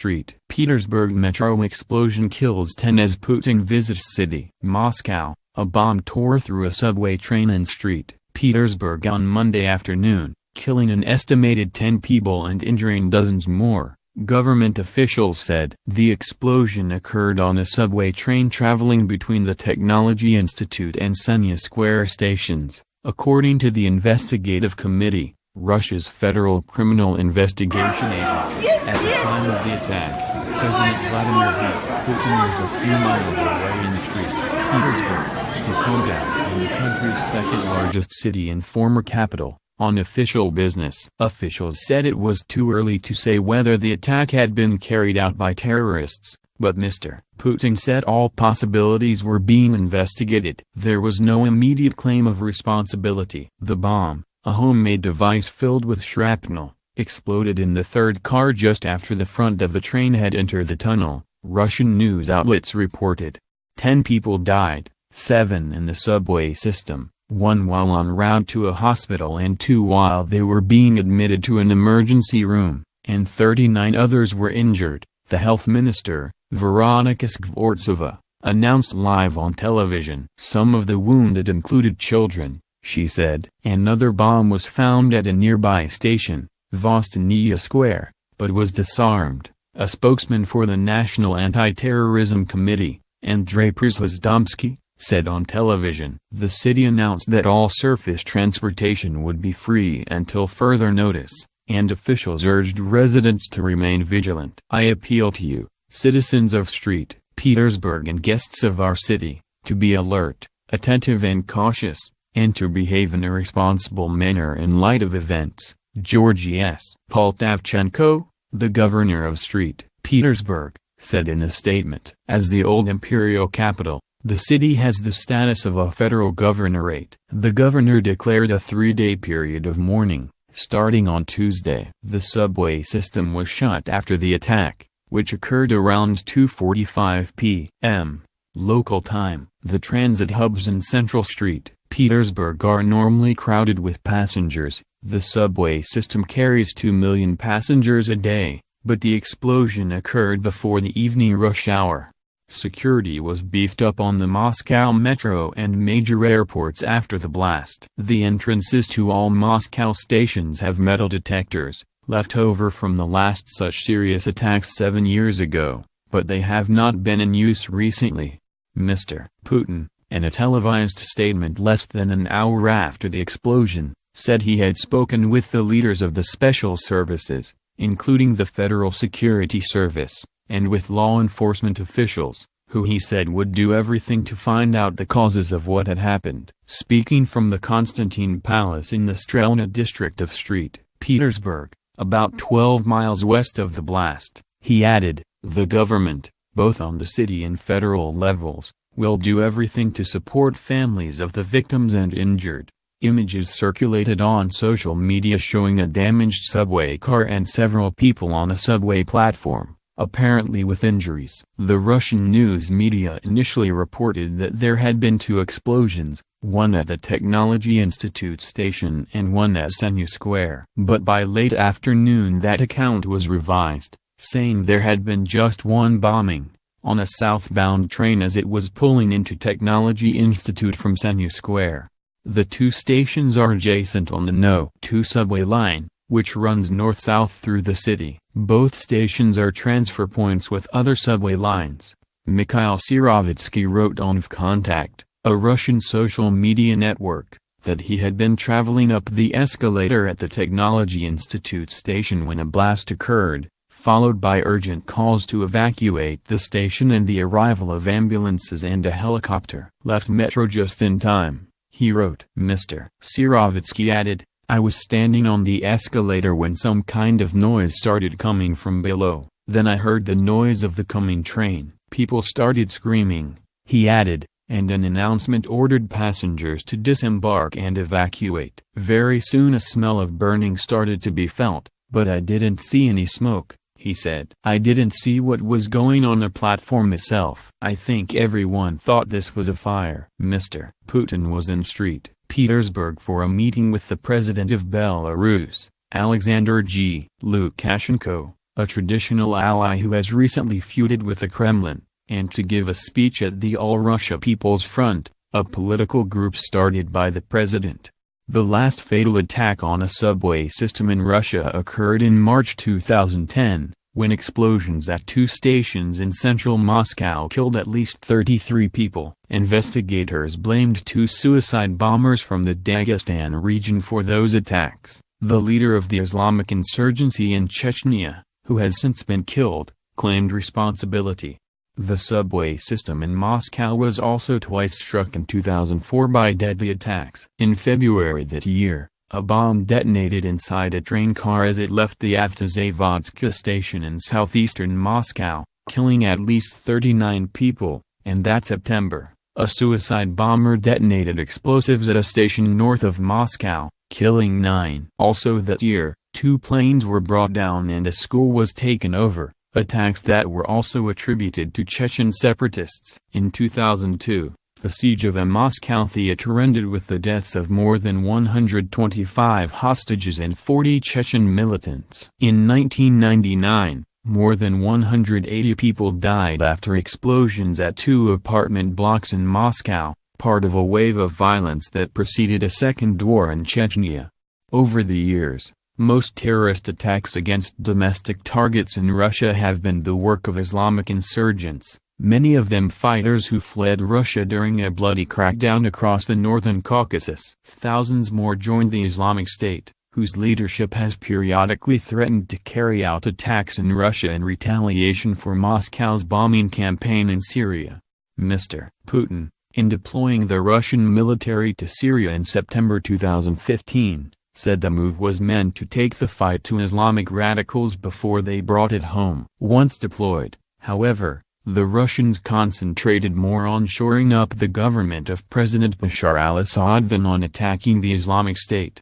Street. Petersburg Metro Explosion Kills 10 as Putin Visits City. Moscow, a bomb tore through a subway train in St. Petersburg on Monday afternoon, killing an estimated 10 people and injuring dozens more, government officials said. The explosion occurred on a subway train traveling between the Technology Institute and Syria Square stations, according to the investigative committee, Russia's Federal Criminal Investigation Agency. At the time of the attack, President Vladimir Putin was a few miles away in St. Petersburg, his hometown and the country's second-largest city and former capital, on official business. Officials said it was too early to say whether the attack had been carried out by terrorists, but Mr. Putin said all possibilities were being investigated. There was no immediate claim of responsibility. The bomb, a homemade device filled with shrapnel, exploded in the third car just after the front of the train had entered the tunnel, Russian news outlets reported. 10 people died, 7 in the subway system, 1 while en route to a hospital and 2 while they were being admitted to an emergency room, and 39 others were injured, the health minister, Veronika Skvortsova, announced live on television. Some of the wounded included children, she said. Another bomb was found at a nearby station, Vostania Square, but was disarmed. A spokesman for the National Anti-Terrorism Committee, Andrei Przhozdomsky, said on television. The city announced that all surface transportation would be free until further notice, and officials urged residents to remain vigilant. I appeal to you, citizens of St. Petersburg and guests of our city, to be alert, attentive and cautious, and to behave in a responsible manner in light of events. Georgy S. Poltavchenko, the governor of St. Petersburg, said in a statement. As the old imperial capital, the city has the status of a federal governorate. The governor declared a 3-day period of mourning, starting on Tuesday. The subway system was shut after the attack, which occurred around 2:45 p.m. local time. The transit hubs in central St. Petersburg are normally crowded with passengers. The subway system carries 2 million passengers a day, but the explosion occurred before the evening rush hour. Security was beefed up on the Moscow metro and major airports after the blast. The entrances to all Moscow stations have metal detectors, left over from the last such serious attacks 7 years ago, but they have not been in use recently. Mr. Putin, in a televised statement less than an hour after the explosion, said he had spoken with the leaders of the special services, including the Federal Security Service, and with law enforcement officials, who he said would do everything to find out the causes of what had happened. Speaking from the Konstantin Palace in the Strelna district of St. Petersburg, about 12 miles west of the blast, he added, "The government, both on the city and federal levels, will do everything to support families of the victims and injured." Images circulated on social media showing a damaged subway car and several people on a subway platform, apparently with injuries. The Russian news media initially reported that there had been 2 explosions, one at the Technology Institute station and one at Syria Square. But by late afternoon that account was revised, saying there had been just one bombing, on a southbound train as it was pulling into Technology Institute from Syria Square. The 2 stations are adjacent on the No. 2 subway line, which runs north-south through the city. Both stations are transfer points with other subway lines. Mikhail Sirovitsky wrote on VKontakte, a Russian social media network, that he had been traveling up the escalator at the Technology Institute station when a blast occurred, followed by urgent calls to evacuate the station and the arrival of ambulances and a helicopter. Left Metro just in time, he wrote. Mr. Sirovitsky added, "I was standing on the escalator when some kind of noise started coming from below. Then I heard the noise of the coming train. People started screaming," he added, and an announcement ordered passengers to disembark and evacuate. "Very soon a smell of burning started to be felt, but I didn't see any smoke," he said. "I didn't see what was going on the platform itself. I think everyone thought this was a fire." Mr. Putin was in St. Petersburg for a meeting with the president of Belarus, Alexander G. Lukashenko, a traditional ally who has recently feuded with the Kremlin, and to give a speech at the All-Russia People's Front, a political group started by the president. The last fatal attack on a subway system in Russia occurred in March 2010, when explosions at two stations in central Moscow killed at least 33 people. Investigators blamed two suicide bombers from the Dagestan region for those attacks. The leader of the Islamic insurgency in Chechnya, who has since been killed, claimed responsibility. The subway system in Moscow was also twice struck in 2004 by deadly attacks. In February that year, a bomb detonated inside a train car as it left the Avtozavodsk station in southeastern Moscow, killing at least 39 people, and that September, a suicide bomber detonated explosives at a station north of Moscow, killing 9. Also that year, 2 planes were brought down and a school was taken over, attacks that were also attributed to Chechen separatists. In 2002, the siege of a Moscow theater ended with the deaths of more than 125 hostages and 40 Chechen militants. In 1999, more than 180 people died after explosions at 2 apartment blocks in Moscow, part of a wave of violence that preceded a second war in Chechnya. Over the years, most terrorist attacks against domestic targets in Russia have been the work of Islamic insurgents, many of them fighters who fled Russia during a bloody crackdown across the northern Caucasus. Thousands more joined the Islamic State, whose leadership has periodically threatened to carry out attacks in Russia in retaliation for Moscow's bombing campaign in Syria. Mr. Putin, in deploying the Russian military to Syria in September 2015, said the move was meant to take the fight to Islamic radicals before they brought it home. Once deployed, however, the Russians concentrated more on shoring up the government of President Bashar al-Assad than on attacking the Islamic State.